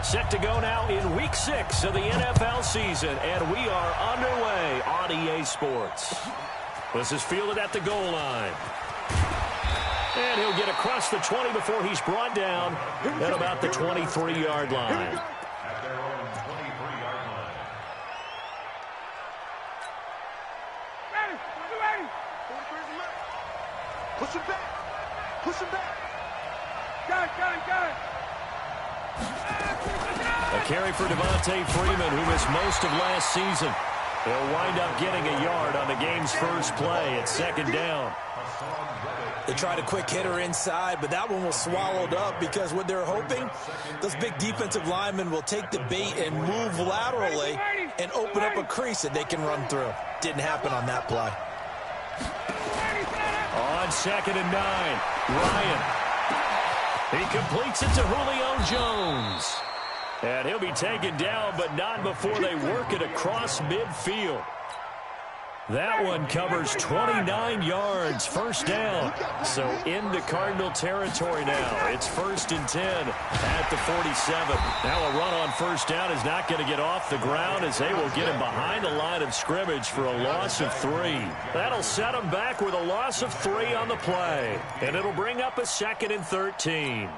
Set to go now in Week 6 of the NFL season, and we are underway on EA Sports. This is fielded at the goal line. And he'll get across the 20 before he's brought down at about the 23-yard line. Push him back. Push him back. Got it. A carry for Devontae Freeman, who missed most of last season. He'll wind up getting a yard on the game's first play at second down. They tried a quick hitter inside, but that one was swallowed up because what they're hoping, those big defensive linemen will take the bait and move laterally and open up a crease that they can run through. Didn't happen on that play. On 2nd and 9, Ryan. He completes it to Julio Jones. And he'll be taken down, but not before they work it across midfield. That one covers 29 yards, first down. So into Cardinal territory now. It's 1st and 10 at the 47. Now a run on first down is not going to get off the ground as they will get him behind the line of scrimmage for a loss of 3. That'll set him back with a loss of 3 on the play. And it'll bring up a 2nd and 13.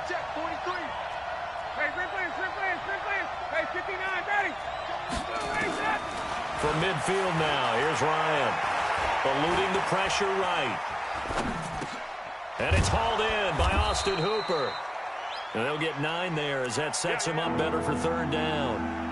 Check, 43. Hey, replay. Hey, 59, ready. From midfield now, here's Ryan. Eluding the pressure right. And it's hauled in by Austin Hooper. And they'll get 9 there as that sets him up better for 3rd down.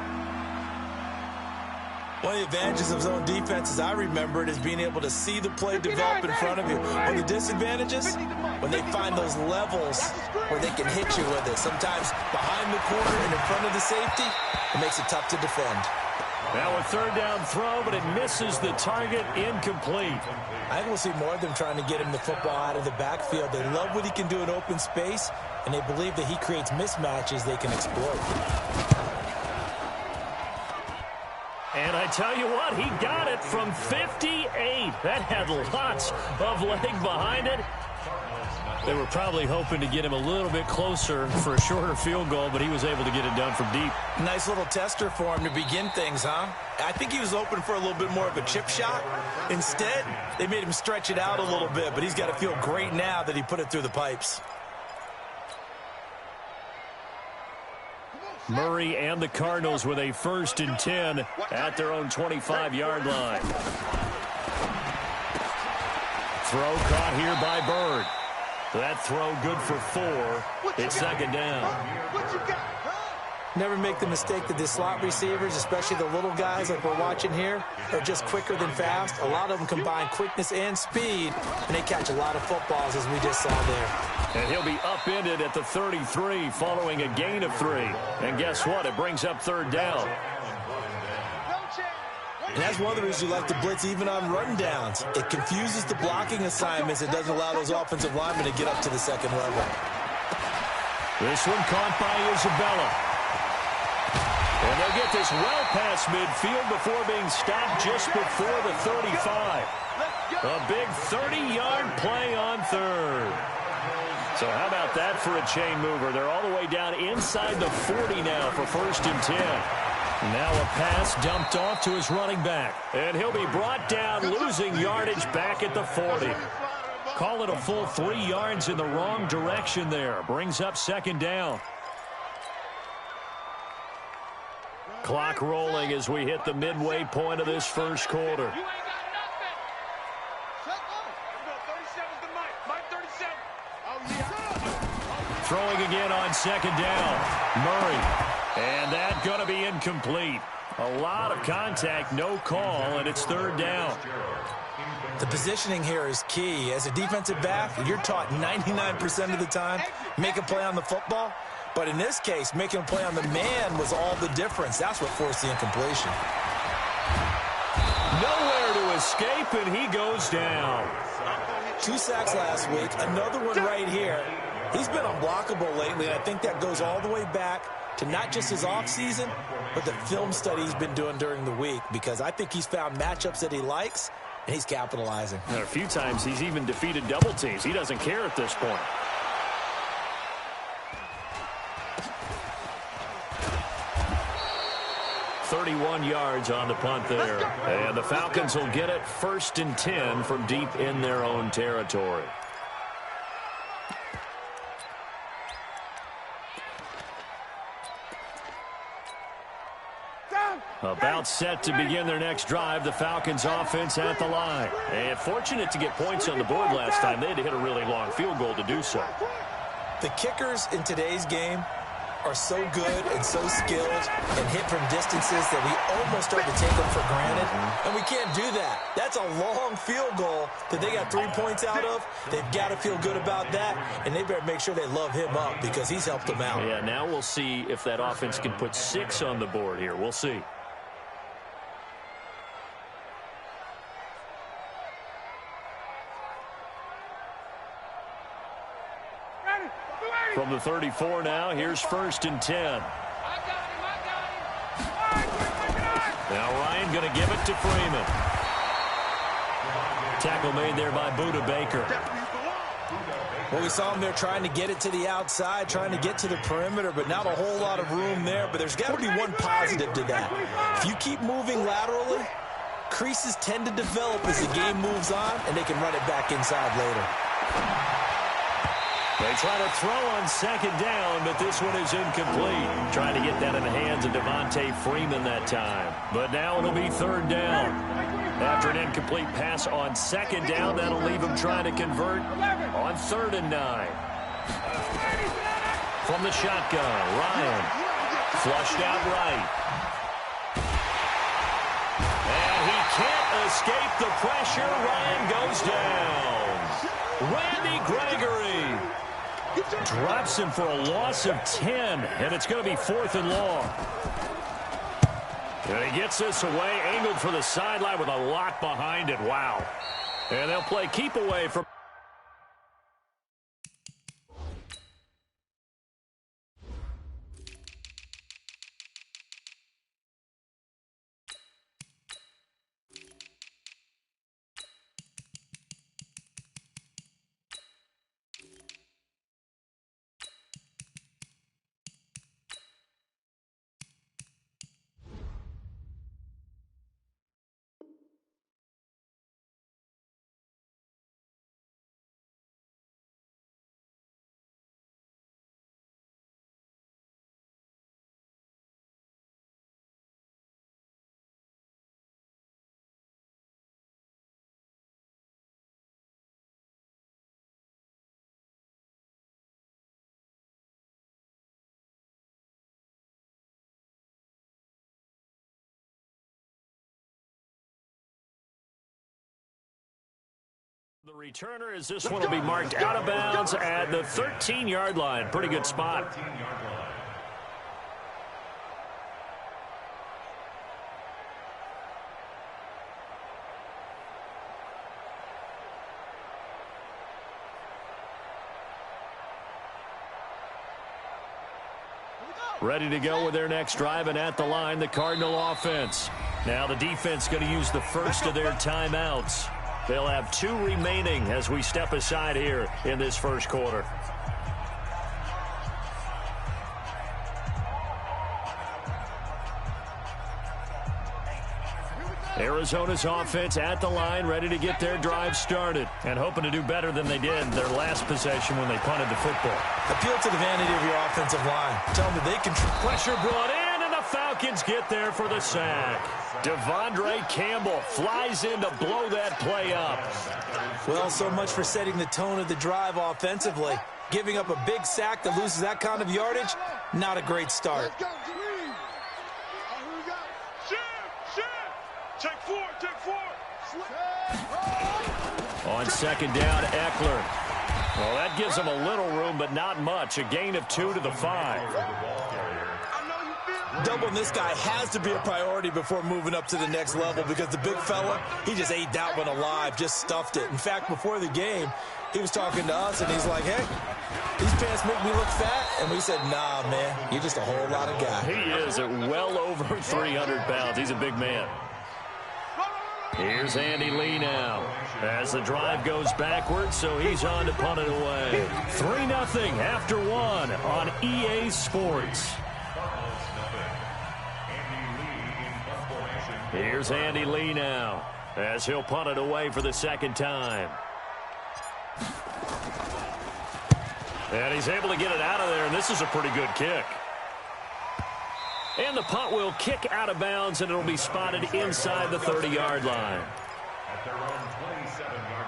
One of the advantages of zone defense, as I remember it, is being able to see the play develop in front of you. One of the disadvantages, when they find those levels where they can hit you with it. Sometimes behind the corner and in front of the safety, it makes it tough to defend. Now a 3rd down throw, but it misses the target, incomplete. I think we'll see more of them trying to get him the football out of the backfield. They love what he can do in open space, and they believe that he creates mismatches they can exploit. And I tell you what, he got it from 58. That had lots of leg behind it. They were probably hoping to get him a little bit closer for a shorter field goal, but he was able to get it done from deep. Nice little tester for him to begin things, huh? I think he was open for a little bit more of a chip shot. Instead, they made him stretch it out a little bit, but he's got to feel great now that he put it through the pipes. Murray and the Cardinals with a 1st and 10 at their own 25-yard line. Throw caught here by Bird. That throw good for 4. It's 2nd down. Never make the mistake that the slot receivers, especially the little guys like we're watching here, are just quicker than fast. A lot of them combine quickness and speed, and they catch a lot of footballs, as we just saw there. And he'll be upended at the 33 following a gain of 3. And guess what? It brings up 3rd down. And that's one of the reasons you like to blitz even on run downs. It confuses the blocking assignments. It doesn't allow those offensive linemen to get up to the 2nd level. This one caught by Isabella. And they'll get this well past midfield before being stopped just before the 35. A big 30-yard play on 3rd. So how about that for a chain mover? They're all the way down inside the 40 now for 1st and 10. Now a pass dumped off to his running back. And he'll be brought down, losing yardage back at the 40. Call it a full 3 yards in the wrong direction there. Brings up 2nd down. Clock rolling as we hit the midway point of this first quarter. Throwing again on 2nd down. Murray. And that going to be incomplete. A lot of contact, no call, and it's 3rd down. The positioning here is key. As a defensive back, you're taught 99% of the time, make a play on the football. But in this case, making a play on the man was all the difference. That's what forced the incompletion. Nowhere to escape, and he goes down. 2 sacks last week, another one right here. He's been unblockable lately, and I think that goes all the way back to not just his offseason, but the film study he's been doing during the week, because I think he's found matchups that he likes, and he's capitalizing. And a few times he's even defeated double teams. He doesn't care at this point. 31 yards on the punt there. And the Falcons will get it 1st and 10 from deep in their own territory. About set to begin their next drive, the Falcons offense at the line. And fortunate to get points on the board last time. They had to hit a really long field goal to do so. The kickers in today's game are so good and so skilled and hit from distances that we almost start to take them for granted. And we can't do that. That's a long field goal that they got 3 points out of. They've got to feel good about that, and they better make sure they love him up because he's helped them out. Yeah, now we'll see if that offense can put 6 on the board here. We'll see. From the 34 now, here's 1st and 10. Now Ryan going to give it to Freeman. Tackle made there by Budda Baker. Well, we saw him there trying to get it to the outside, trying to get to the perimeter, but not a whole lot of room there. But there's got to be one positive to that. If you keep moving laterally, creases tend to develop as the game moves on, and they can run it back inside later. They try to throw on 2nd down, but this one is incomplete. Trying to get that in the hands of Devontae Freeman that time. But now it'll be 3rd down. After an incomplete pass on 2nd down, that'll leave him trying to convert on 3rd and 9. From the shotgun, Ryan. Flushed out right. And he can't escape the pressure. Ryan goes down. Randy Gregory drops him for a loss of 10, and it's going to be 4th and long. And he gets this away, angled for the sideline with a lock behind it. Wow. And they'll play keep away from... The returner, as this one will be marked out of bounds at the 13-yard line. Pretty good spot. Ready to go with their next drive, and at the line, the Cardinal offense. Now the defense going to use the first of their timeouts. They'll have 2 remaining as we step aside here in this first quarter. Arizona's offense at the line, ready to get their drive started, and hoping to do better than they did their last possession when they punted the football. Appeal to the vanity of your offensive line. Tell them that they can... Pressure brought in, and the Falcons get there for the sack. Devondre Campbell flies in to blow that play up. Well, so much for setting the tone of the drive offensively. Giving up a big sack that loses that kind of yardage, not a great start. On 2nd down, Eckler. Well, that gives them a little room, but not much. A gain of 2 to the 5. Doubling this guy has to be a priority before moving up to the next level because the big fella, he just ate that one alive, just stuffed it. In fact, before the game, he was talking to us, and he's like, hey, these pants make me look fat. And we said, nah, man, you're just a whole lot of guy. He is at well over 300 pounds. He's a big man. Here's Andy Lee now as the drive goes backwards, so he's on to punt it away. 3-0 after 1 on EA Sports. Here's Andy Lee now, as he'll punt it away for the second time. And he's able to get it out of there, and this is a pretty good kick. And the punt will kick out of bounds, and it'll be spotted inside the 30-yard line. At their own 27-yard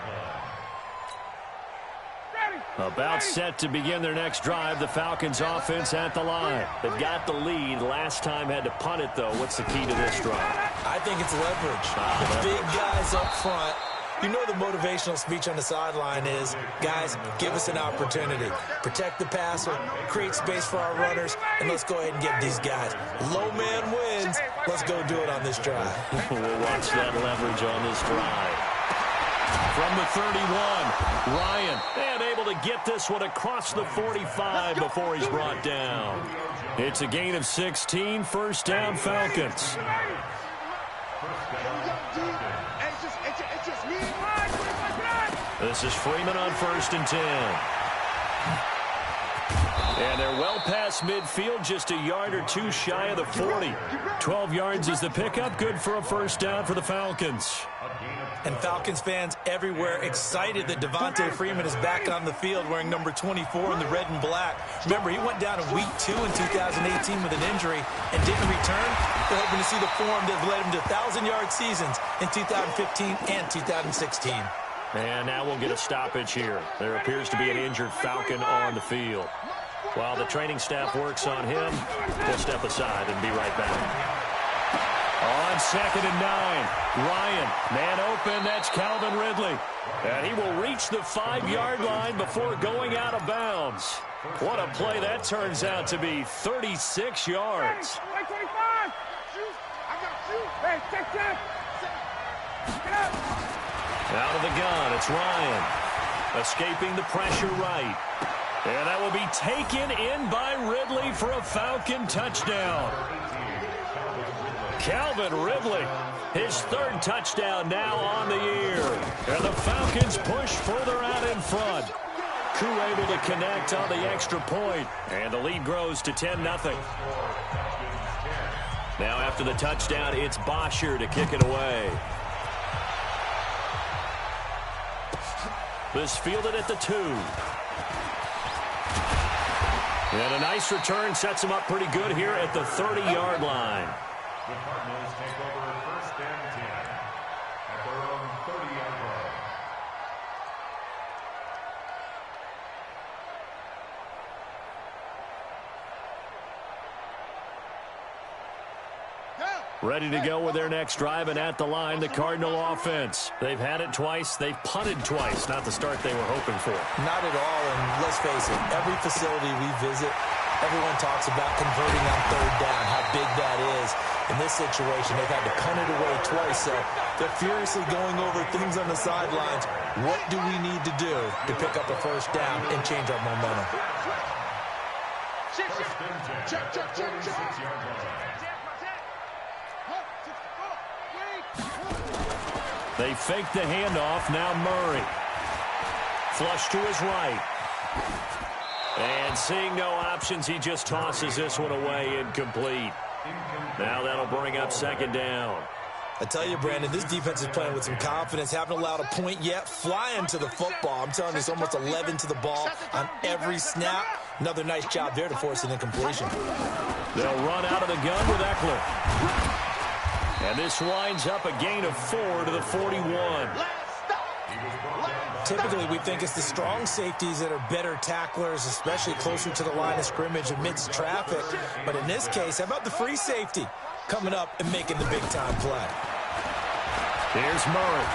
line. About set to begin their next drive, the Falcons offense at the line. They've got the lead. Last time had to punt it, though. What's the key to this drive? I think it's leverage. The big guys up front. You know the motivational speech on the sideline is, guys, give us an opportunity. Protect the passer, create space for our runners, and let's go ahead and get these guys. Low man wins. Let's go do it on this drive. We'll watch that leverage on this drive. From the 31, Ryan, and able to get this one across the 45 before he's brought down. It's a gain of 16, first down Falcons. This is Freeman on 1st and 10. And they're well past midfield, just a yard or two shy of the 40. 12 yards is the pickup, good for a first down for the Falcons. And Falcons fans everywhere excited that Devontae Freeman is back on the field wearing number 24 in the red and black. Remember, he went down in week 2 in 2018 with an injury and didn't return. They're hoping to see the form that led him to 1,000-yard seasons in 2015 and 2016. And now we'll get a stoppage here. There appears to be an injured Falcon on the field. While the training staff works on him, we'll step aside and be right back. On 2nd and 9, Ryan, man open, that's Calvin Ridley. And he will reach the 5-yard line before going out of bounds. What a play that turns out to be, 36 yards. Out of the gun, it's Ryan. Escaping the pressure right. And that will be taken in by Ridley for a Falcon touchdown. Calvin Ridley, his 3rd touchdown now on the year. And the Falcons push further out in front. Koo able to connect on the extra point. And the lead grows to 10-0. Now after the touchdown, it's Bosher to kick it away. This fielded at the 2. And a nice return sets him up pretty good here at the 30-yard line. The Cardinals take over 1st and 10 at their own 30-yard line. Ready to go with their next drive, and at the line, the Cardinal offense. They've had it twice. They've punted twice. Not the start they were hoping for. Not at all, and let's face it, every facility we visit, everyone talks about converting on 3rd down, how big that is. In this situation, they've had to punt it away twice, so they're furiously going over things on the sidelines. What do we need to do to pick up a first down and change our momentum? Check. 46-yard line. They fake the handoff. Now Murray. Flush to his right. And seeing no options, he just tosses this one away, incomplete. Now that'll bring up 2nd down. I tell you, Brandon, this defense is playing with some confidence. Haven't allowed a point yet. Flying to the football. I'm telling you, it's almost 11 to the ball on every snap. Another nice job there to force an incompletion. They'll run out of the gun with Eckler. And this winds up a gain of 4 to the 41. Typically, we think it's the strong safeties that are better tacklers, especially closer to the line of scrimmage amidst traffic. But in this case, how about the free safety coming up and making the big-time play? Here's Murray.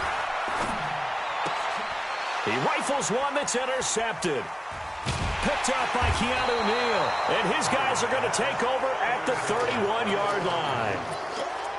He rifles one that's intercepted. Picked up by Keanu Neal. And his guys are going to take over at the 31-yard line.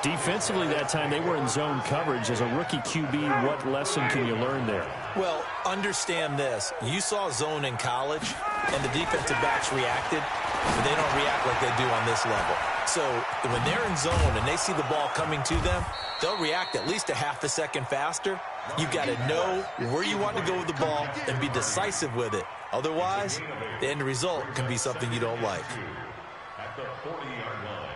Defensively that time, they were in zone coverage. As a rookie QB, what lesson can you learn there? Well, understand this. You saw zone in college, and the defensive backs reacted, but they don't react like they do on this level. So when they're in zone and they see the ball coming to them, they'll react at least a half a second faster. You've got to know where you want to go with the ball and be decisive with it. Otherwise, the end result can be something you don't like. At the 40-yard line.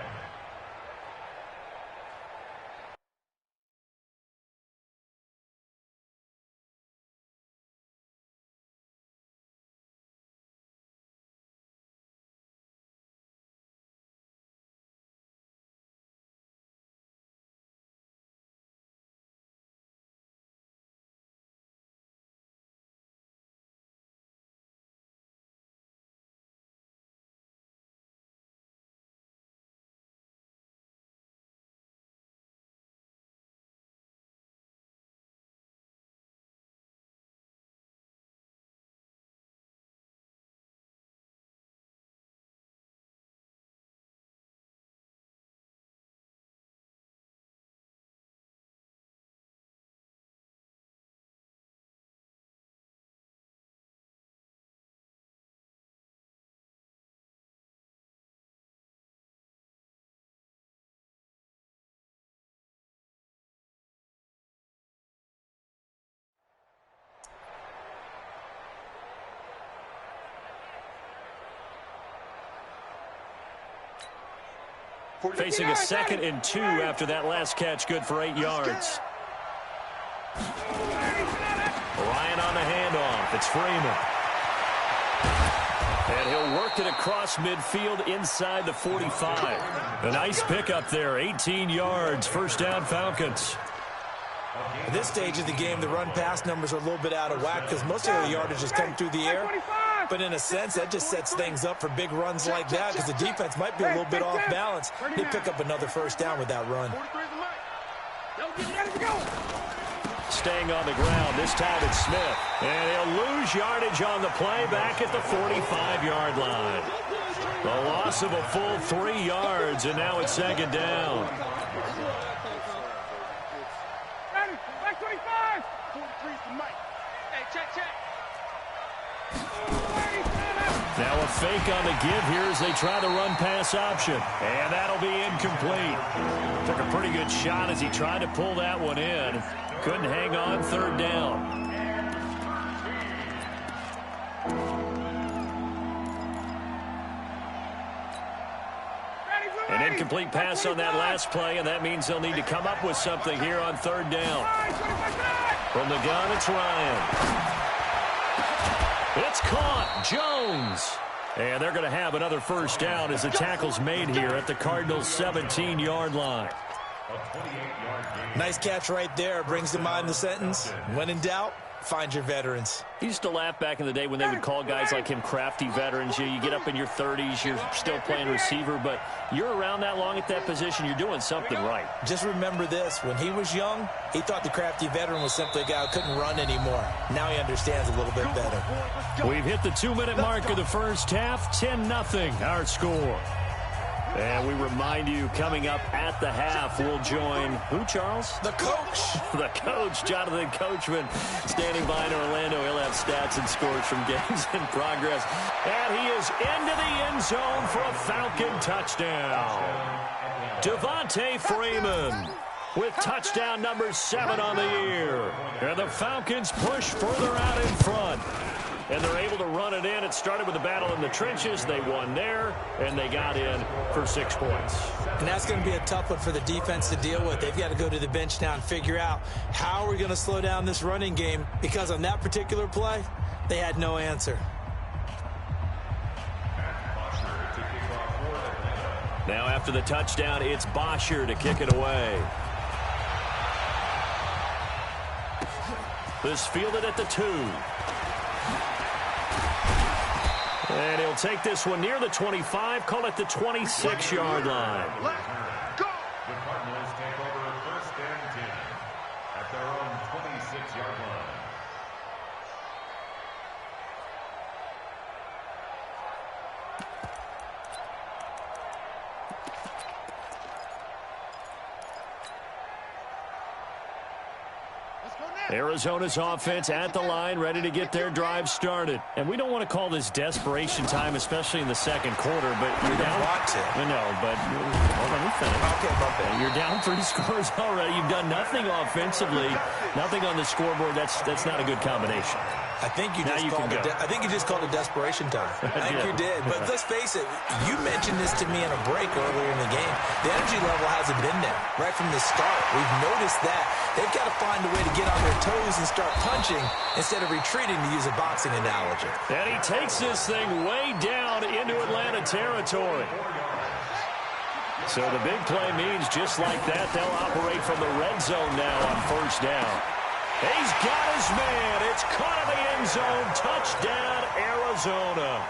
Facing a 2nd and 2 after that last catch, good for 8 yards. Ryan on the handoff. It's Freeman. And he'll work it across midfield inside the 45. A nice pickup there, 18 yards, first down Falcons. At this stage of the game, the run-pass numbers are a little bit out of whack because most of the yardage has come through the air. But in a sense, that just sets things up for big runs like that because the defense might be a little bit off balance. They pick up another first down with that run. Staying on the ground, this time it's Smith. And he'll lose yardage on the play back at the 45-yard line. The loss of a full 3 yards, and now it's 2nd down. Back 25. 43's the mic. Hey, check. Now a fake on the give here as they try the run-pass option. And that'll be incomplete. Took a pretty good shot as he tried to pull that one in. Couldn't hang on, 3rd down. An incomplete pass on that last play, and that means they'll need to come up with something here on 3rd down. From the gun, it's Ryan. It's caught. Jones. And they're going to have another first down as the tackle's made here at the Cardinals' 17-yard line. Nice catch right there. Brings to mind the sentence, when in doubt, find your veterans. He used to laugh back in the day when they would call guys like him crafty veterans. You get up in your 30s, you're still playing receiver, but you're around that long at that position, you're doing something right. Just remember this. When he was young, he thought the crafty veteran was simply a guy who couldn't run anymore. Now he understands a little bit better. We've hit the 2-minute mark of the first half. 10-0 our score. And we remind you, coming up at the half, we'll join who, Charles? The coach. The coach, Jonathan Coachman, standing by in Orlando. He'll have stats and scores from games in progress. And he is into the end zone for a Falcon touchdown. Devontae Freeman with touchdown number 7 on the year. And the Falcons push further out in front. And they're able to run it in. It started with a battle in the trenches. They won there, and they got in for 6 points. And that's going to be a tough one for the defense to deal with. They've got to go to the bench now and figure out how are we going to slow down this running game, because on that particular play, they had no answer. Now after the touchdown, it's Bosher to kick it away. This fielded at the 2. And he'll take this one near the 25, call it the 26-yard line. The Cardinals take over 1st and 10 at their own 26-yard line. Arizona's offense at the line, ready to get their drive started. And we don't want to call this desperation time, especially in the 2nd quarter, but you're down. Want to. No, but let me finish. Okay, bump it. You're down 3 scores already. You've done nothing offensively, nothing on the scoreboard. That's not a good combination. I think you just called it desperation time. I think you did. But let's face it, you mentioned this to me in a break earlier in the game. The energy level hasn't been there right from the start. We've noticed that. They've got to find a way to get on their toes and start punching instead of retreating, to use a boxing analogy. And he takes this thing way down into Atlanta territory. So the big play means just like that, they'll operate from the red zone now on 1st down. He's got his man. It's caught in the end zone. Touchdown, Arizona.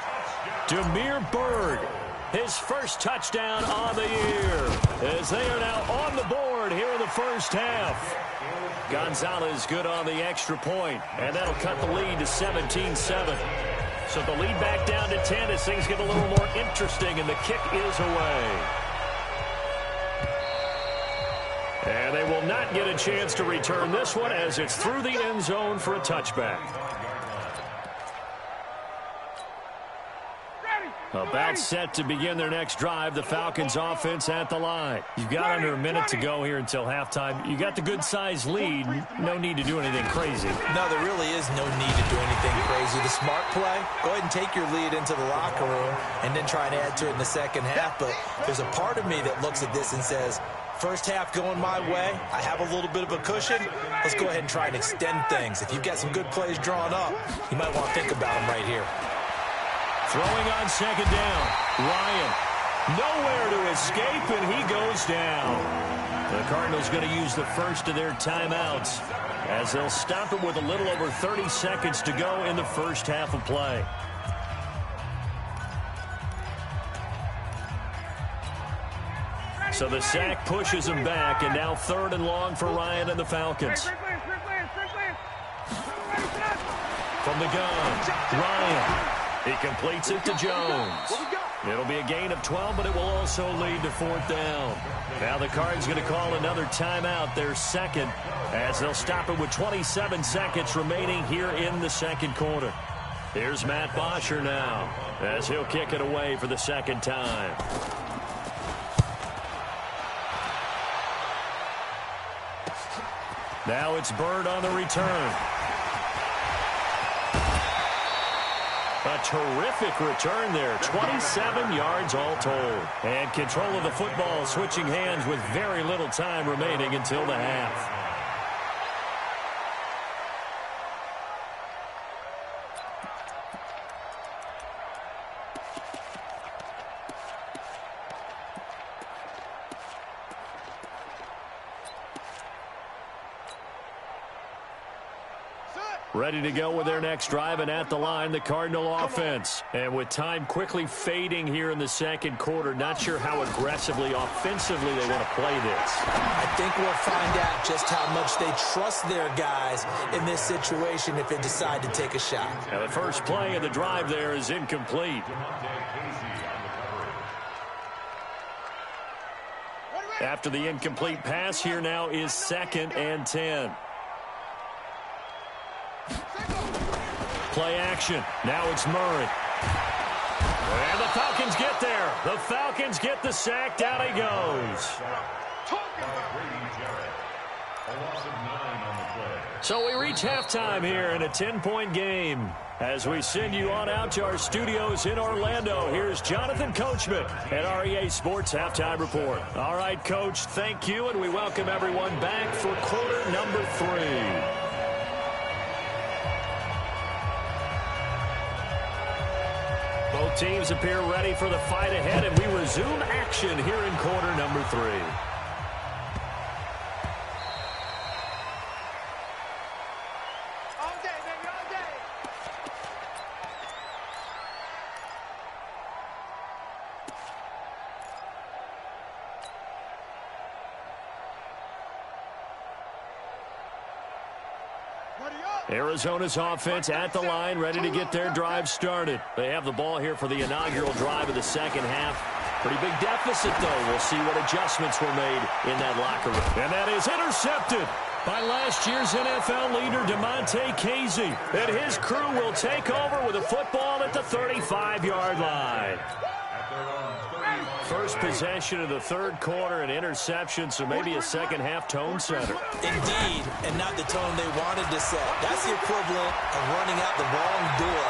Damiere Byrd, his first touchdown on the year, as they are now on the board here in the first half. Gonzalez good on the extra point, and that'll cut the lead to 17-7. So the lead back down to 10 as things get a little more interesting, and the kick is away. And they will not get a chance to return this one as it's through the end zone for a touchback. Ready. About set to begin their next drive, the Falcons offense at the line. You've got under a minute to go here until halftime. You got the good-sized lead. No need to do anything crazy. No, there really is no need to do anything crazy. The smart play, go ahead and take your lead into the locker room and then try and add to it in the second half. But there's a part of me that looks at this and says, first half going my way, I have a little bit of a cushion. Let's go ahead and try and extend things. If you've got some good plays drawn up, you might want to think about them right here. Throwing on second down, Ryan. Nowhere to escape, and he goes down. The Cardinals going to use the first of their timeouts as they'll stop it with a little over 30 seconds to go in the first half of play. So the sack pushes him back, and now 3rd and long for Ryan and the Falcons. From the gun, Ryan. He completes it to Jones. It'll be a gain of 12, but it will also lead to 4th down. Now the Cards going to call another timeout, their second, as they'll stop it with 27 seconds remaining here in the second quarter. Here's Matt Bosher now, as he'll kick it away for the second time. Now it's Bird on the return. A terrific return there, 27 yards all told. And control of the football switching hands with very little time remaining until the half. Ready to go with their next drive, and at the line, the Cardinal offense. And with time quickly fading here in the second quarter, not sure how aggressively, offensively they want to play this. I think we'll find out just how much they trust their guys in this situation if they decide to take a shot. Now the first play of the drive there is incomplete. After the incomplete pass, here now is 2nd and 10. Play action. Now it's Murray. And the Falcons get there. The Falcons get the sack. Down he goes. So we reach halftime here in a 10-point game. As we send you on out to our studios in Orlando, here's Jonathan Coachman at REA Sports Halftime Report. All right, Coach, thank you, and we welcome everyone back for quarter number 3. Both teams appear ready for the fight ahead, and we resume action here in quarter number 3. All day, baby, all day. Arizona's offense at the line, ready to get their drive started. They have the ball here for the inaugural drive of the second half. Pretty big deficit, though. We'll see what adjustments were made in that locker room. And that is intercepted by last year's NFL leader, DeMonte Casey. And his crew will take over with a football at the 35-yard line. First possession of the third quarter, an interception, so maybe a second-half tone setter. Indeed, and not the tone they wanted to set. That's the equivalent of running out the wrong door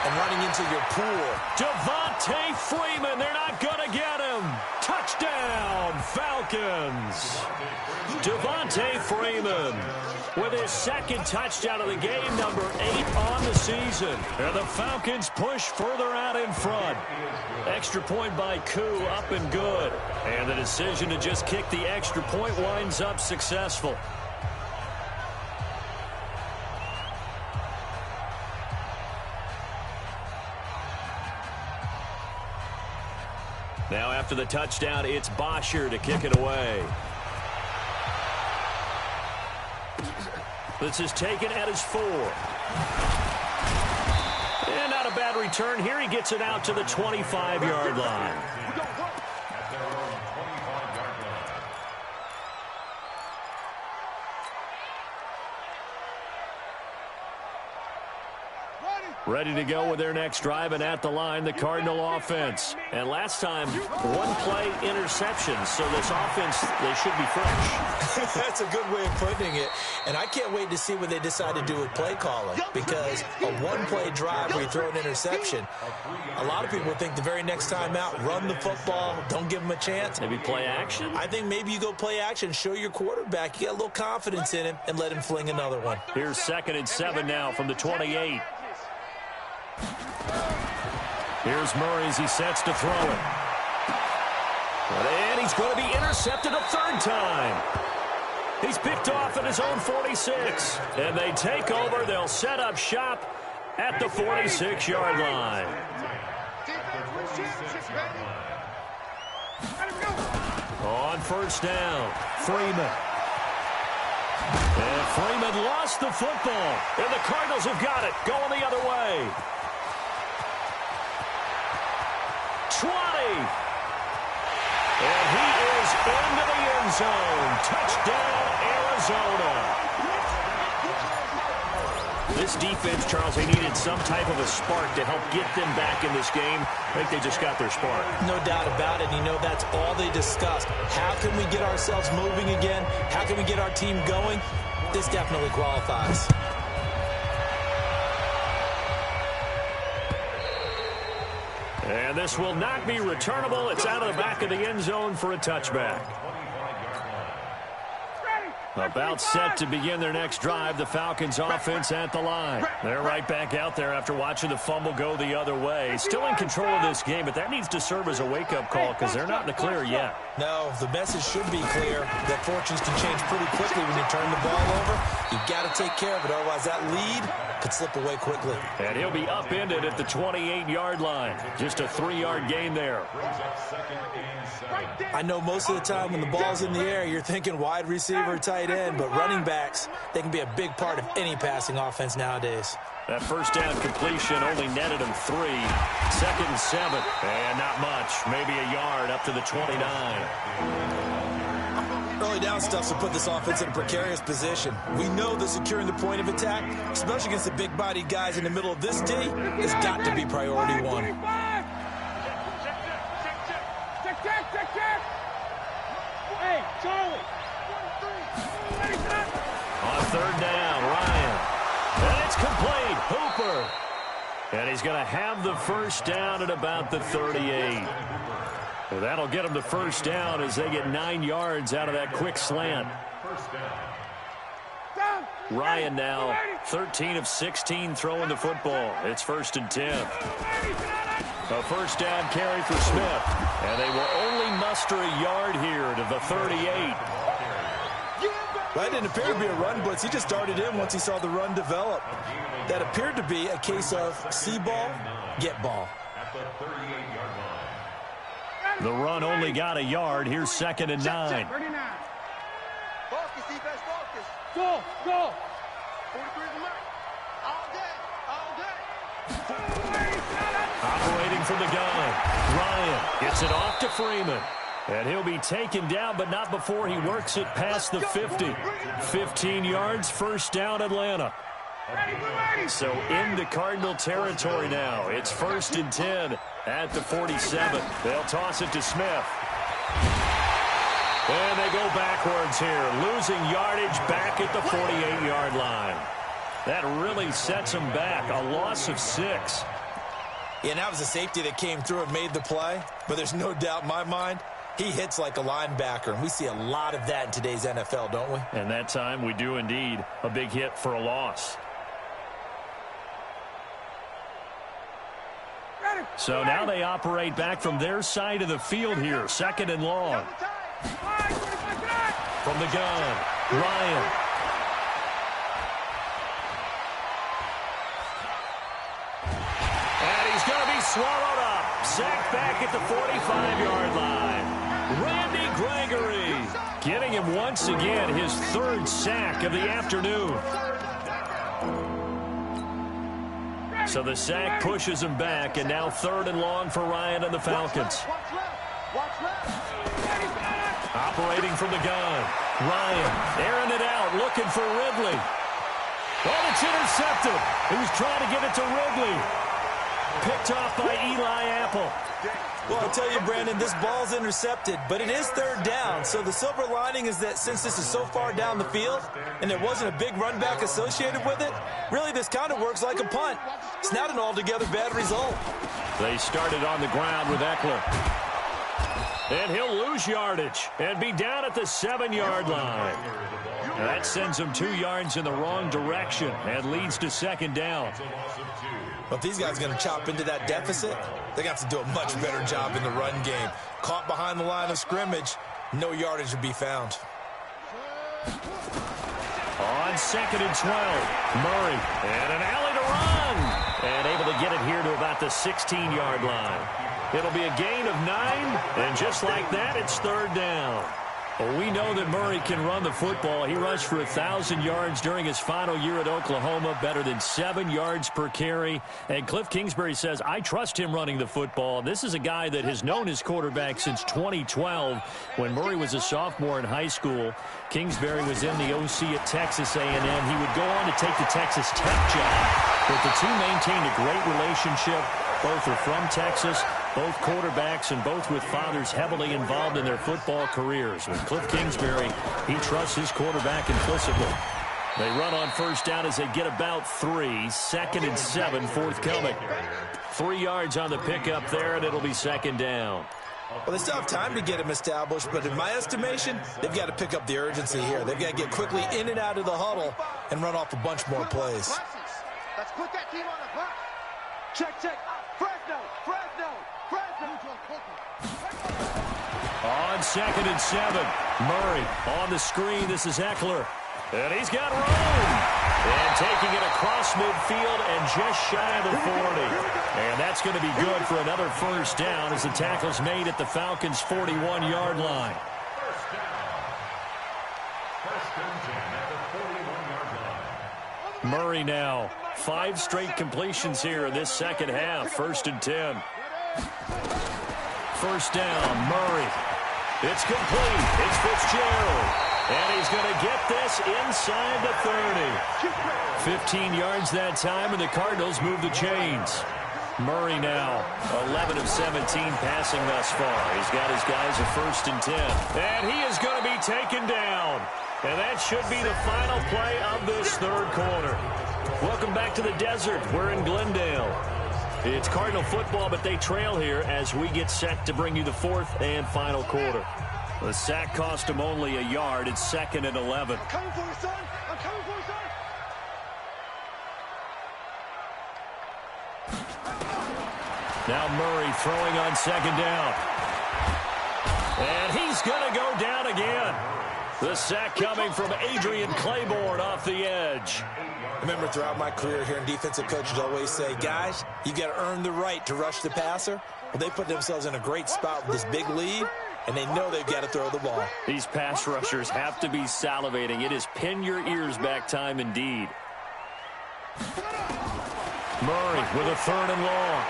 and running into your pool. Devontae Freeman, they're not going to get him. Touchdown, Falcons. Devontae Freeman with his second touchdown of the game, number 8 on the season. And the Falcons push further out in front. Extra point by Koo, up and good. And the decision to just kick the extra point winds up successful. Now after the touchdown, it's Bosher to kick it away. This is taken at his 4. And not a bad return here. He gets it out to the 25-yard line. Ready to go with their next drive, and at the line, the Cardinal offense. And last time, one-play interception, so this offense, they should be fresh. That's a good way of putting it. And I can't wait to see what they decide to do with play calling, because a one-play drive where you throw an interception, a lot of people think the very next time out, run the football, don't give them a chance. Maybe play action? I think maybe you go play action, show your quarterback, you got a little confidence in him, and let him fling another one. Here's 2nd and 7 now from the 28. Here's Murray as he sets to throw it. And he's going to be intercepted a third time. He's picked off at his own 46. And they take over. They'll set up shop at the 46-yard line. On first down, Freeman. And Freeman lost the football. And the Cardinals have got it, going the other way. 20. And he is into the end zone. Touchdown, Arizona. This defense, Charles, they needed some type of a spark to help get them back in this game. I think they just got their spark. No doubt about it. You know, that's all they discussed. How can we get ourselves moving again? How can we get our team going? This definitely qualifies. And this will not be returnable. It's out of the back of the end zone for a touchback. About set to begin their next drive, the Falcons offense at the line. They're right back out there after watching the fumble go the other way. Still in control of this game, but that needs to serve as a wake-up call because they're not in the clear yet. No, the message should be clear that fortunes can change pretty quickly when you turn the ball over. You've got to take care of it, otherwise that lead could slip away quickly. And he'll be upended at the 28-yard line. Just a 3-yard gain there. I know most of the time when the ball's in the air, you're thinking wide receiver, tight end, but running backs, they can be a big part of any passing offense nowadays. That first down completion only netted him 3. 2nd and 7. And not much. Maybe a yard up to the 29. Early down stuff will put this offense in a precarious position. We know that securing the point of attack, especially against the big-bodied guys in the middle of this D, has got to be priority one. Hey, Charlie. On 3rd down, Ryan. And it's complete. Hooper. And he's going to have the first down at about the 38. And that'll get him the first down as they get 9 yards out of that quick slant. Ryan now 13 of 16 throwing the football. It's 1st and 10. A first down carry for Smith. And they will only muster a yard here to the 38. Well, that didn't appear to be a run blitz. He just darted in once he saw the run develop. That appeared to be a case of see ball, get ball. The run only got a yard. Here's 2nd and 9. Focus, defense, focus. Go, go. 43 is the mark. All day, all day. Operating from the gun. Ryan gets it off to Freeman. And he'll be taken down, but not before he works it past the 50. 15 yards, first down, Atlanta. So into Cardinal territory now. It's 1st and 10 at the 47. They'll toss it to Smith. And they go backwards here, losing yardage back at the 48-yard line. That really sets them back, a loss of 6. Yeah, and that was a safety that came through and made the play. But there's no doubt in my mind, he hits like a linebacker, and we see a lot of that in today's NFL, don't we? And that time we do indeed. A big hit for a loss. So now they operate back from their side of the field here. 2nd and long. From the gun, Ryan. And he's going to be swallowed up. Sacked back at the 45-yard line. Randy Gregory getting him once again his 3rd sack of the afternoon. So the sack pushes him back, and now 3rd and long for Ryan and the Falcons. Operating from the gun. Ryan airing it out, looking for Ridley. Oh, it's intercepted. He was trying to get it to Wrigley. Picked off by Eli Apple. Well, I'll tell you, Brandon, this ball's intercepted, but it is third down. So the silver lining is that since this is so far down the field and there wasn't a big run back associated with it, really this kind of works like a punt. It's not an altogether bad result. They started on the ground with Eckler. And he'll lose yardage and be down at the 7-yard line. That sends him 2 yards in the wrong direction and leads to second down. Well, if these guys are going to chop into that deficit, they're going to have to do a much better job in the run game. Caught behind the line of scrimmage, no yardage to be found. On 2nd and 12, Murray, and an alley to run. And able to get it here to about the 16-yard line. It'll be a gain of 9, and just like that, it's third down. Well, we know that Murray can run the football. He rushed for 1,000 yards during his final year at Oklahoma, better than 7 yards per carry. And Cliff Kingsbury says, I trust him running the football. This is a guy that has known his quarterback since 2012 when Murray was a sophomore in high school. Kingsbury was in the OC at Texas A&M. He would go on to take the Texas Tech job. But the two maintained a great relationship. Both are from Texas, both quarterbacks, and both with fathers heavily involved in their football careers. With Cliff Kingsbury, he trusts his quarterback implicitly. They run on first down as they get about 3. 2nd and 7 forthcoming. 3 yards on the pickup there, and it'll be second down. Well, they still have time to get him established, but in my estimation, they've got to pick up the urgency here. They've got to get quickly in and out of the huddle and run off a bunch more plays. Let's put that team on the clock. Check. Fresno. On 2nd and 7, Murray on the screen. This is Eckler. And he's got room. And taking it across midfield and just shy of the 40. And that's going to be good for another first down as the tackle's made at the Falcons' 41-yard line. Murray now. 5 straight completions here in this second half. 1st and 10. First down, Murray. It's complete. It's Fitzgerald. And he's going to get this inside the 30. 15 yards that time, and the Cardinals move the chains. Murray now, 11 of 17 passing thus far. He's got his guys a 1st and 10. And he is going to be taken down. And that should be the final play of this third quarter. Welcome back to the desert. We're in Glendale. It's Cardinal football, but they trail here as we get set to bring you the 4th and final quarter. The sack cost him only a yard. It's 2nd and 11. I'm coming for you, son. I'm coming for you, son. Now Murray throwing on 2nd down. And he's going to go down again. The sack coming from Adrian Claiborne off the edge. Remember, throughout my career here in defensive coaches always say, guys, you got to earn the right to rush the passer. Well, they put themselves in a great spot with this big lead, and they know they've got to throw the ball. These pass rushers have to be salivating. It is pin your ears back time indeed. Murray with a 3rd and long.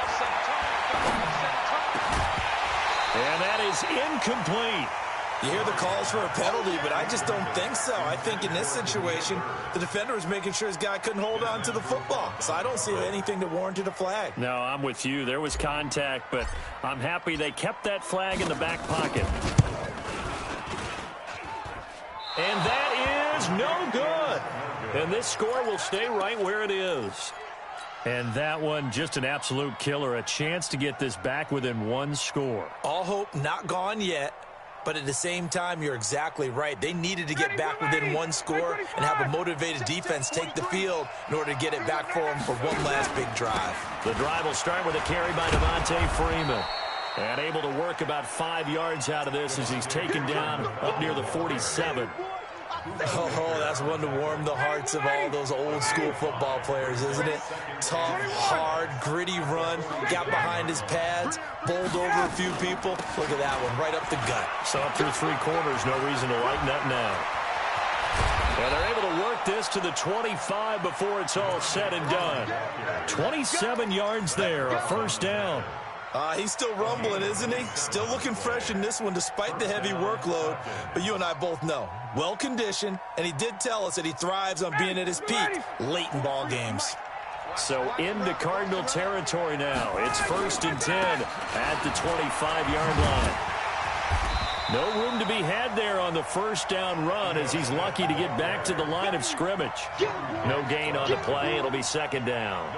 And that is incomplete. You hear the calls for a penalty, but I just don't think so. I think in this situation, the defender was making sure his guy couldn't hold on to the football. So I don't see anything that warranted a flag. No, I'm with you. There was contact, but I'm happy they kept that flag in the back pocket. And that is no good. And this score will stay right where it is. And that one, just an absolute killer. A chance to get this back within 1 score. All hope not gone yet. But at the same time, you're exactly right. They needed to get back within 1 score and have a motivated defense take the field in order to get it back for them for one last big drive. The drive will start with a carry by Devontae Freeman. And able to work about 5 yards out of this as he's taken down up near the 47. Oh, that's one to warm the hearts of all those old school football players, isn't it? Tough, hard, gritty run, got behind his pads, bowled over a few people. Look at that one, right up the gut. So up through 3 quarters, no reason to lighten up now. And they're able to work this to the 25 before it's all said and done. 27 yards there, a 1st down. He's still rumbling, isn't he? Still looking fresh in this one despite the heavy workload. But you and I both know well-conditioned, and he did tell us that he thrives on being at his peak late in ball games. So into Cardinal territory now. It's 1st and 10 at the 25-yard line. No room to be had there on the first down run as he's lucky to get back to the line of scrimmage. No gain on the play. It'll be 2nd down.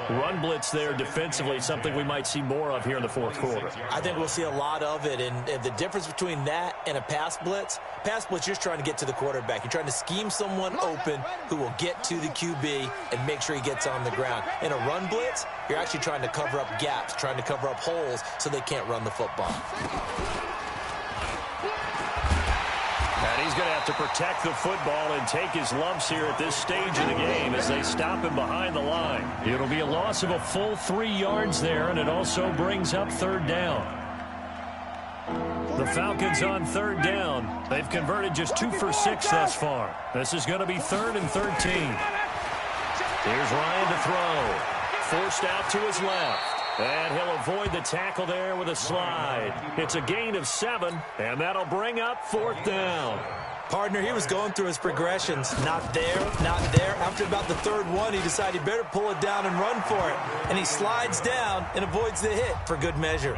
Run blitz there defensively, something we might see more of here in the 4th quarter. I think we'll see a lot of it, and the difference between that and a pass blitz, you're just trying to get to the quarterback. You're trying to scheme someone open who will get to the QB and make sure he gets on the ground. In a run blitz, you're actually trying to cover up gaps, trying to cover up holes so they can't run the football. And he's going to have to protect the football and take his lumps here at this stage of the game as they stop him behind the line. It'll be a loss of a full 3 yards there, and it also brings up 3rd down. The Falcons on 3rd down. They've converted just 2 for 6 thus far. This is going to be 3rd and 13. Here's Ryan to throw. Forced out to his left. And he'll avoid the tackle there with a slide. It's a gain of 7, and that'll bring up 4th down. Partner, he was going through his progressions. Not there, not there. After about the 3rd one, he decided he better pull it down and run for it. And he slides down and avoids the hit for good measure.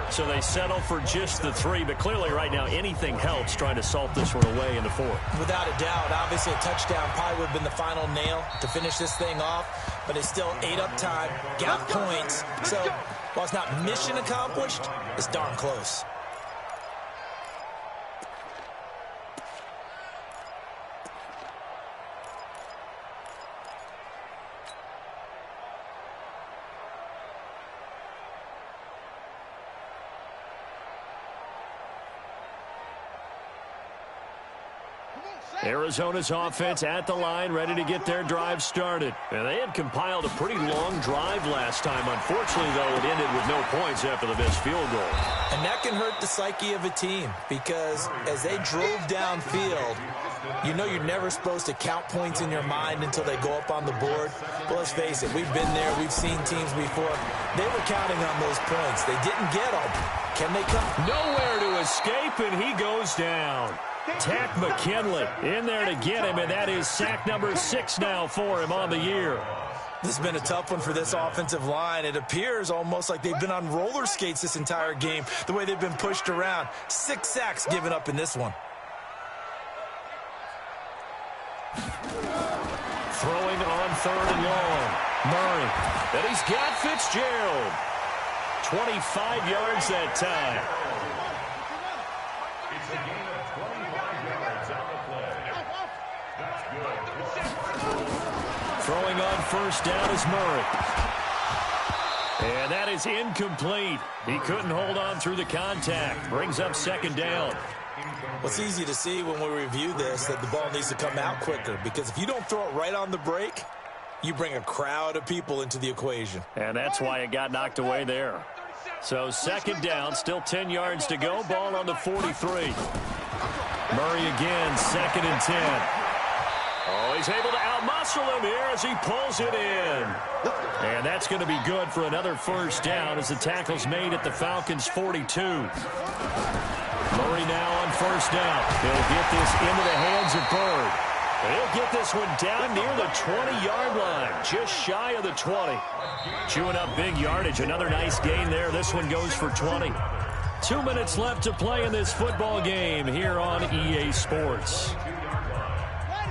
So they settle for just the 3, but clearly right now anything helps trying to salt this one away in the 4th. Without a doubt, obviously a touchdown probably would have been the final nail to finish this thing off, but it's still 8 up time, got points. So while it's not mission accomplished, it's darn close. Arizona's offense at the line, ready to get their drive started. And they had compiled a pretty long drive last time. Unfortunately, though, it ended with no points after the missed field goal. And that can hurt the psyche of a team because as they drove downfield, you know you're never supposed to count points in your mind until they go up on the board. But let's face it, we've been there. We've seen teams before. They were counting on those points. They didn't get them. Can they come? Nowhere to escape, and he goes down. Tack McKinley in there to get him, and that is sack number 6 now for him on the year. This has been a tough one for this offensive line. It appears almost like they've been on roller skates this entire game, the way they've been pushed around. 6 sacks given up in this one. Throwing on 3rd and long. Murray. And he's got Fitzgerald. 25 yards that time. It's a gain of 25 yards on the play. That's good. Throwing on 1st down is Murray. And that is incomplete. He couldn't hold on through the contact. Brings up 2nd down. Well, it's easy to see when we review this that the ball needs to come out quicker because if you don't throw it right on the break, you bring a crowd of people into the equation. And that's why it got knocked away there. So 2nd down, still 10 yards to go. Ball on the 43. Murray again, 2nd and 10. Oh, he's able to outmuscle him here as he pulls it in. And that's going to be good for another 1st down as the tackle's made at the Falcons' 42. Murray now on 1st down. He'll get this into the hands of Bird. He'll get this one down near the 20-yard line, just shy of the 20. Chewing up big yardage. Another nice gain there. This one goes for 20. 2 minutes left to play in this football game here on EA Sports.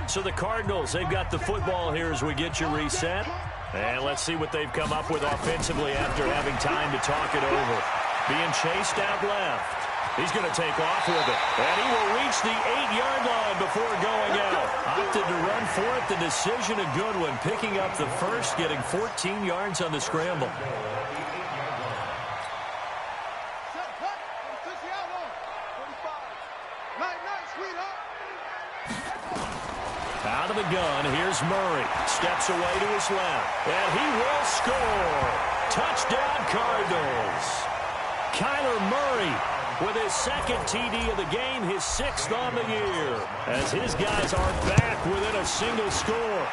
So the Cardinals, they've got the football here as we get you reset. And let's see what they've come up with offensively after having time to talk it over. Being chased out left. He's going to take off with it. And he will reach the 8-yard line before going out. Opted to run for it. The decision a good one. Picking up the first, getting 14 yards on the scramble. Out of the gun, here's Murray. Steps away to his left. And he will score. Touchdown, Cardinals. Kyler Murray with his 2nd TD of the game, his 6th on the year, as his guys are back within a single score.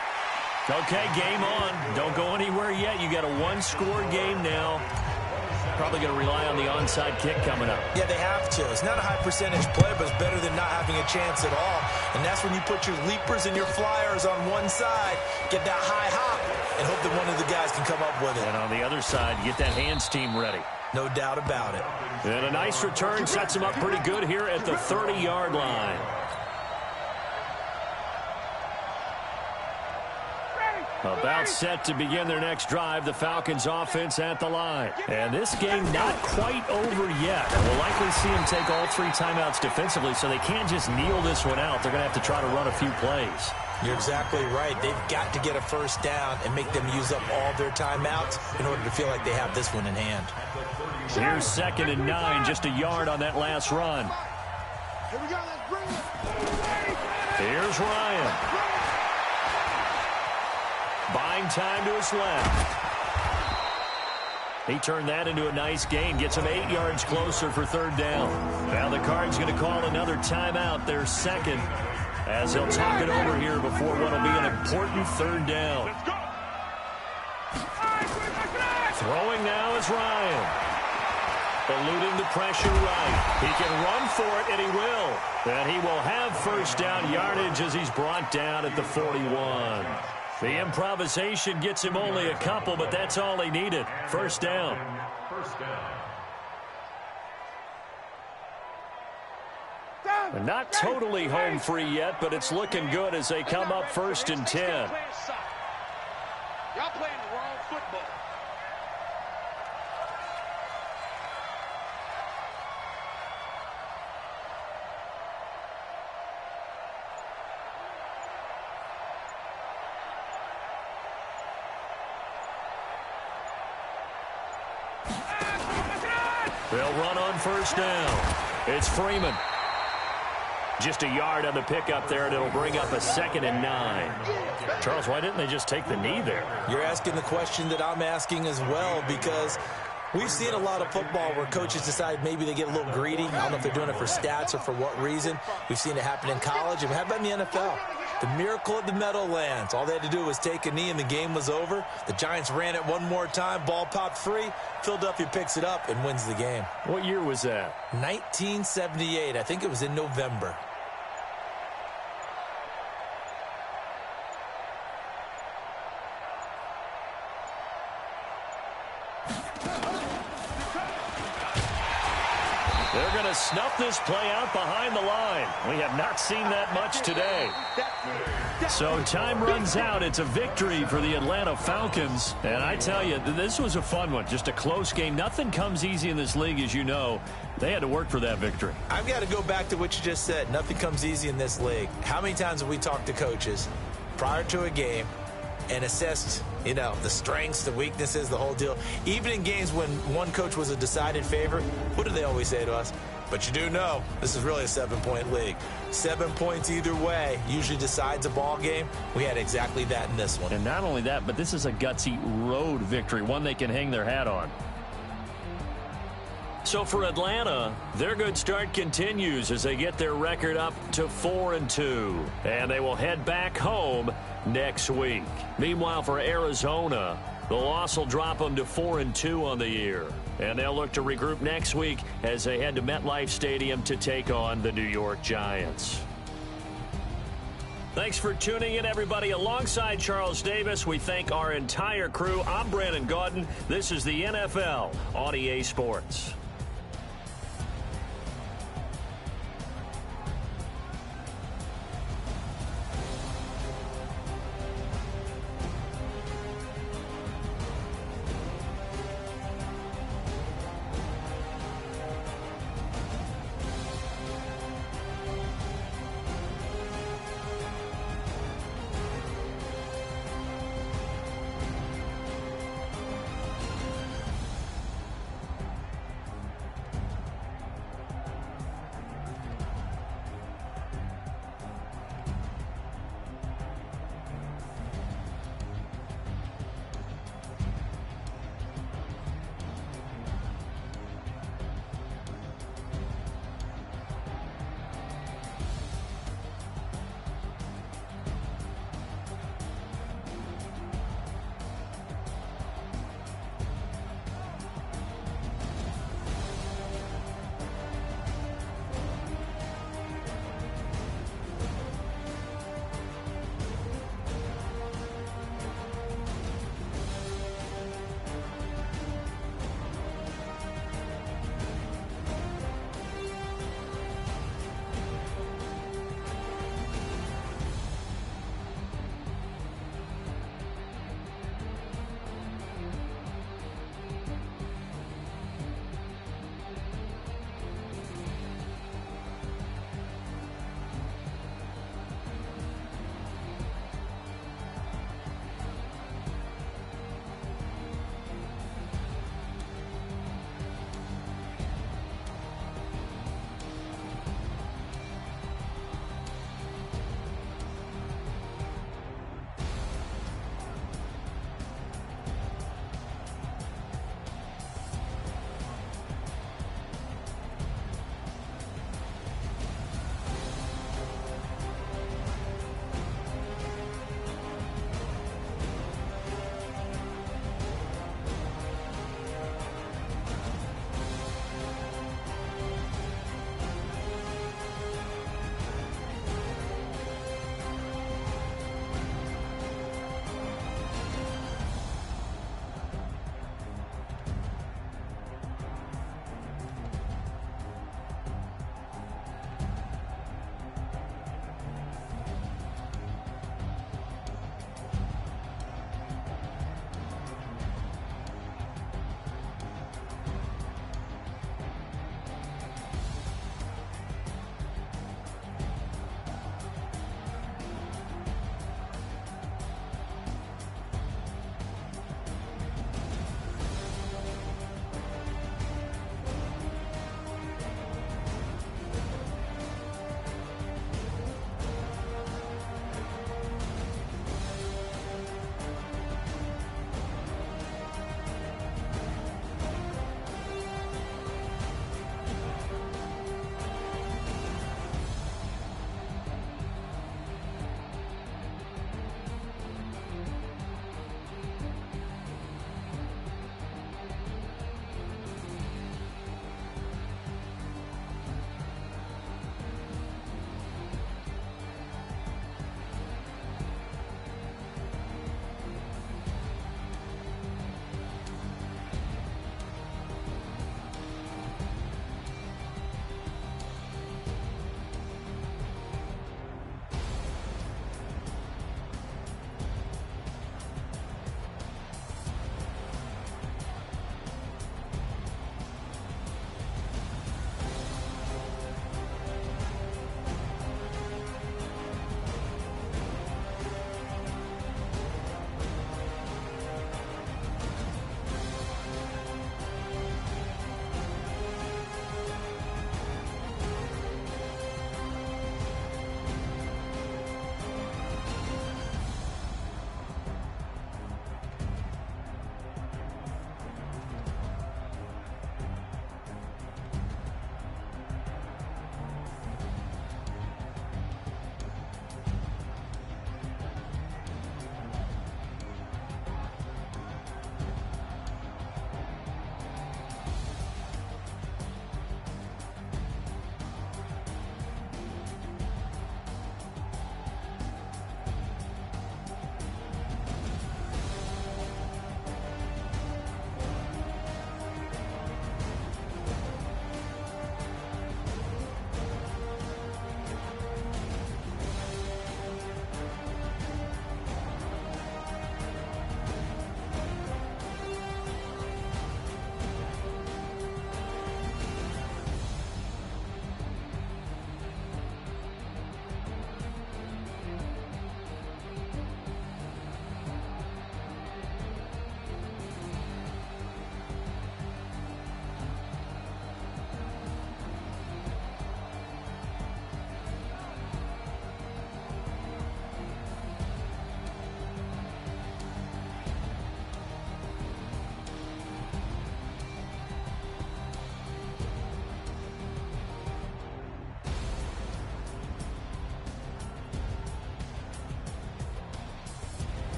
Okay, game on. Don't go anywhere yet. You got a 1-score game now. Probably going to rely on the onside kick coming up. Yeah, they have to. It's not a high percentage play, but it's better than not having a chance at all. And that's when you put your leapers and your flyers on one side, get that high hop, and hope that one of the guys can come up with it. And on the other side, get that hands team ready. No doubt about it. And a nice return sets him up pretty good here at the 30-yard line. About set to begin their next drive, the Falcons offense at the line. And this game not quite over yet. We'll likely see them take all 3 timeouts defensively, so they can't just kneel this one out. They're going to have to try to run a few plays. You're exactly right. They've got to get a first down and make them use up all their timeouts in order to feel like they have this one in hand. Here's 2nd and 9, just a yard on that last run. Here we go. Let's bring it. Here's Ryan. Buying time to his left. He turned that into a nice gain. Gets him 8 yards closer for 3rd down. Now the Cards going to call another timeout, their 2nd, as he'll talk it over here before what will be an important 3rd down. Throwing now is Ryan. Eluding the pressure right. He can run for it, and he will. And he will have first down yardage as he's brought down at the 41. The improvisation gets him only a couple, but that's all he needed. First down. And not totally home free yet, but it's looking good as they come up 1st and 10. Y'all playing the wrong football. They'll run on first down. It's Freeman. Just a yard on the pickup there, and it'll bring up a 2nd and 9. Charles, why didn't they just take the knee there? You're asking the question that I'm asking as well, because we've seen a lot of football where coaches decide maybe they get a little greedy. I don't know if they're doing it for stats or for what reason. We've seen it happen in college. And how about in the NFL? The miracle of the Meadowlands. All they had to do was take a knee and the game was over. The Giants ran it one more time. Ball popped free. Philadelphia picks it up and wins the game. What year was that? 1978. I think it was in November. They're going to snuff this play out behind the line. We have not seen that much today. So time runs out. It's a victory for the Atlanta Falcons. And I tell you, this was a fun one. Just a close game. Nothing comes easy in this league, as you know. They had to work for that victory. I've got to go back to what you just said. Nothing comes easy in this league. How many times have we talked to coaches prior to a game and assessed, the strengths, the weaknesses, the whole deal? Even in games when one coach was a decided favorite, what do they always say to us? But you do know, this is really a 7-point league. 7 points either way usually decides a ball game. We had exactly that in this one. And not only that, but this is a gutsy road victory, one they can hang their hat on. So for Atlanta, their good start continues as they get their record up to 4-2. And they will head back home next week. Meanwhile, for Arizona, the loss will drop them to 4-2 on the year. And they'll look to regroup next week as they head to MetLife Stadium to take on the New York Giants. Thanks for tuning in, everybody. Alongside Charles Davis, we thank our entire crew. I'm Brandon Gaudin. This is the NFL on EA Sports.